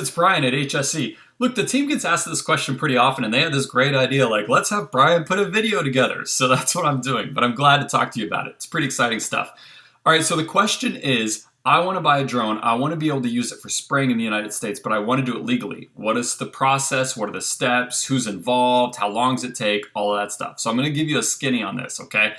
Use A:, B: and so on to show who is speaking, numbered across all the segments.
A: It's Brian at HSE. Look, the team gets asked this question pretty often, and they had this great idea like, let's have Brian put a video together. So that's what I'm doing, but I'm glad to talk to you about it. It's pretty exciting stuff. All right, so the question is, I want to buy a drone. I want to be able to use it for spraying in the United States, but I want to do it legally. What is the process? What are the steps? Who's involved? How long does it take? All of that stuff. So I'm going to give you a skinny on this, okay?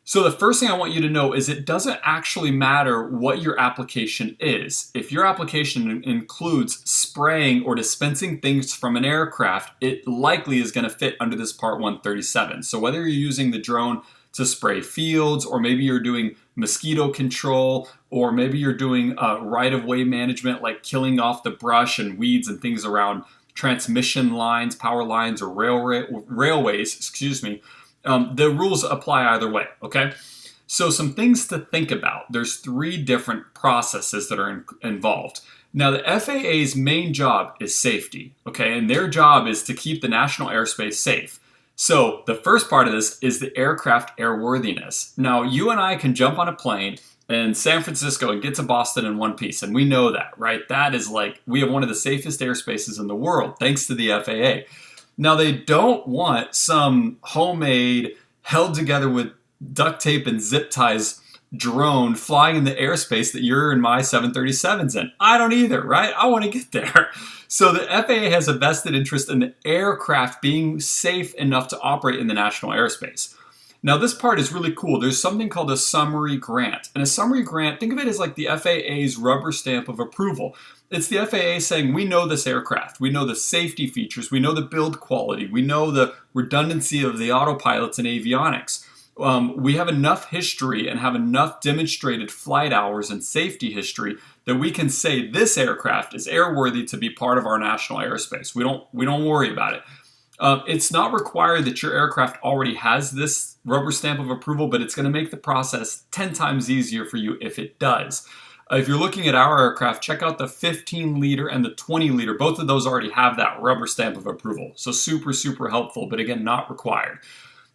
A: So the first thing I want you to know is it doesn't actually matter what your application is. If your application includes spraying or dispensing things from an aircraft, it likely is going to fit under this Part 137. So whether you're using the drone to spray fields, or maybe you're doing mosquito control, or maybe you're doing right-of-way management, like killing off the brush and weeds and things around transmission lines, power lines, or railways, the rules apply either way, okay? So some things to think about. There's 3 different processes that are involved. Now, the FAA's main job is safety, okay? And their job is to keep the national airspace safe. So the first part of this is the aircraft airworthiness. Now, you and I can jump on a plane in San Francisco and get to Boston in one piece, and we know that, right? That is like, we have one of the safest airspaces in the world, thanks to the FAA. Now, they don't want some homemade, held together with duct tape and zip ties drone flying in the airspace that you're in my 737's in. I don't either, right? I want to get there. So the FAA has a vested interest in the aircraft being safe enough to operate in the national airspace. Now, this part is really cool. There's something called a summary grant. And a summary grant, think of it as like the FAA's rubber stamp of approval. It's the FAA saying, we know this aircraft. We know the safety features. We know the build quality. We know the redundancy of the autopilots and avionics. We have enough history and have enough demonstrated flight hours and safety history that we can say this aircraft is airworthy to be part of our national airspace. We don't worry about it. It's not required that your aircraft already has this rubber stamp of approval, but it's going to make the process 10 times easier for you if it does. If you're looking at our aircraft, check out the 15-liter and the 20-liter. Both of those already have that rubber stamp of approval. So super, super helpful, but again, not required.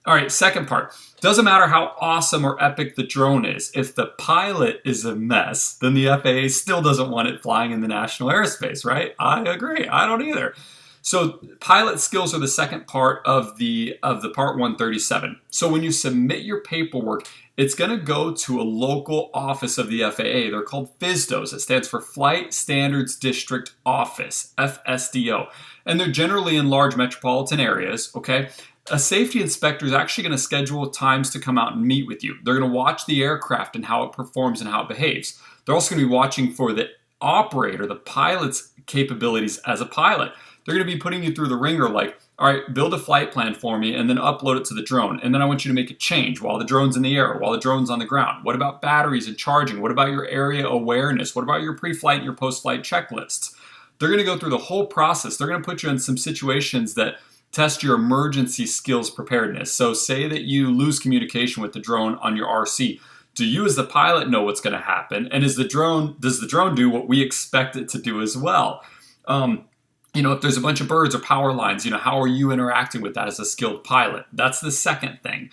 A: All right, second part. Doesn't matter how awesome or epic the drone is. If the pilot is a mess, then the FAA still doesn't want it flying in the national airspace, right? I agree. I don't either. So pilot skills are the second part of the Part 137. So when you submit your paperwork, it's going to go to a local office of the FAA. They're called FSDOs. It stands for Flight Standards District Office, FSDO. And they're generally in large metropolitan areas, okay? A safety inspector is actually going to schedule times to come out and meet with you. They're going to watch the aircraft and how it performs and how it behaves. They're also going to be watching for the operator, the pilot's capabilities as a pilot. They're going to be putting you through the ringer like, all right, build a flight plan for me and then upload it to the drone. And then I want you to make a change while the drone's in the air, while the drone's on the ground. What about batteries and charging? What about your area awareness? What about your pre-flight and your post-flight checklists? They're going to go through the whole process. They're going to put you in some situations that test your emergency skills preparedness. So say that you lose communication with the drone on your RC. Do you as the pilot know what's going to happen? And does the drone do what we expect it to do as well? If there's a bunch of birds or power lines, how are you interacting with that as a skilled pilot? That's the second thing.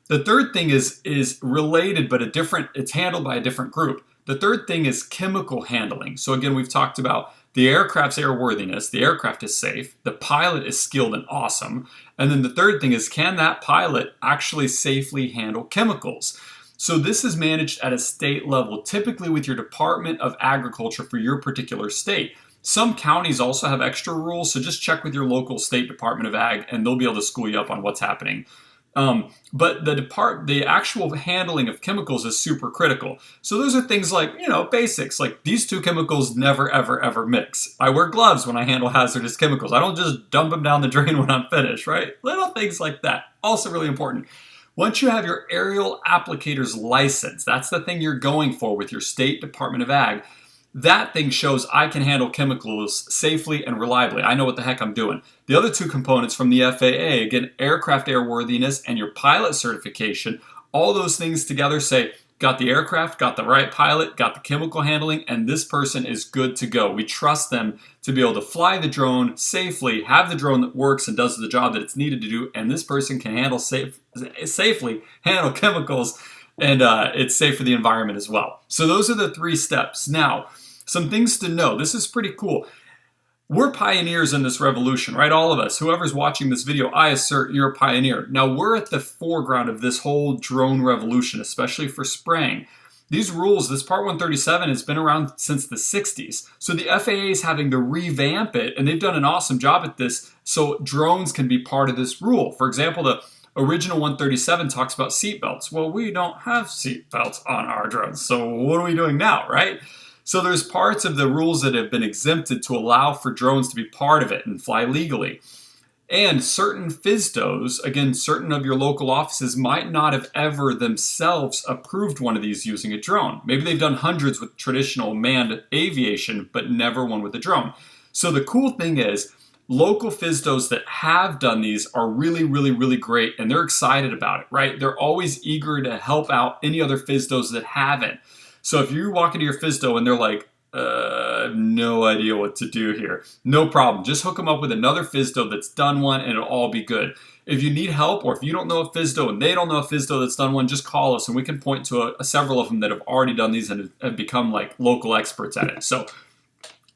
A: The third thing is related, but it's handled by a different group. The third thing is chemical handling. So again, we've talked about the aircraft's airworthiness. The aircraft is safe. The pilot is skilled and awesome. And then the third thing is, can that pilot actually safely handle chemicals? So this is managed at a state level, typically with your Department of Agriculture for your particular state. Some counties also have extra rules, so just check with your local state Department of Ag and they'll be able to school you up on what's happening. But the actual handling of chemicals is super critical. So those are things like, basics, like these 2 chemicals never, ever, ever mix. I wear gloves when I handle hazardous chemicals. I don't just dump them down the drain when I'm finished, right? Little things like that. Also really important. Once you have your aerial applicator's license, that's the thing you're going for with your state Department of Ag. That thing shows I can handle chemicals safely and reliably. I know what the heck I'm doing. The other 2 components from the FAA, again, aircraft airworthiness and your pilot certification, all those things together say, got the aircraft, got the right pilot, got the chemical handling, and this person is good to go. We trust them to be able to fly the drone safely, have the drone that works and does the job that it's needed to do, and this person can safely handle chemicals, and it's safe for the environment as well. So those are the 3 steps. Now, some things to know. This is pretty cool. We're pioneers in this revolution, right? All of us, whoever's watching this video, I assert you're a pioneer. Now we're at the foreground of this whole drone revolution, especially for spraying. These rules, this Part 137 has been around since the 60s. So the FAA is having to revamp it, and they've done an awesome job at this so drones can be part of this rule. For example, the original 137 talks about seatbelts. Well, we don't have seatbelts on our drones, so what are we doing now, right? So there's parts of the rules that have been exempted to allow for drones to be part of it and fly legally. And certain FSDOs, again, certain of your local offices might not have ever themselves approved one of these using a drone. Maybe they've done hundreds with traditional manned aviation, but never one with a drone. So the cool thing is, local FSDOs that have done these are really, really, really great, and they're excited about it, right? They're always eager to help out any other FSDOs that haven't. So if you walk into your FSDO and they're like, I have no idea what to do here, no problem. Just hook them up with another FSDO that's done one and it'll all be good. If you need help, or if you don't know a FSDO and they don't know a FSDO that's done one, just call us and we can point to several of them that have already done these and have become like local experts at it. So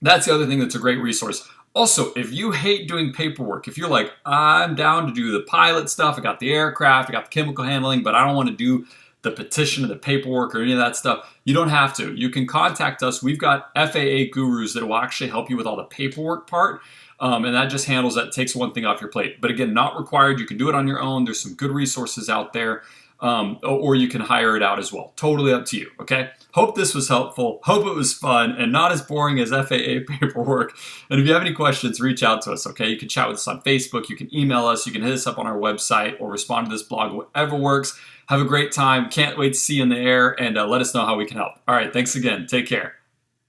A: that's the other thing that's a great resource. Also, if you hate doing paperwork, if you're like, I'm down to do the pilot stuff, I got the aircraft, I got the chemical handling, but I don't want to do the petition or the paperwork or any of that stuff, you don't have to. You can contact us. We've got FAA Gurus that will actually help you with all the paperwork part. And that just handles that, takes one thing off your plate. But again, not required. You can do it on your own. There's some good resources out there. Or you can hire it out as well. Totally up to you, okay? Hope this was helpful. Hope it was fun and not as boring as FAA paperwork. And if you have any questions, reach out to us, okay? You can chat with us on Facebook. You can email us. You can hit us up on our website or respond to this blog, whatever works. Have a great time. Can't wait to see you in the air, and let us know how we can help. All right, thanks again. Take care.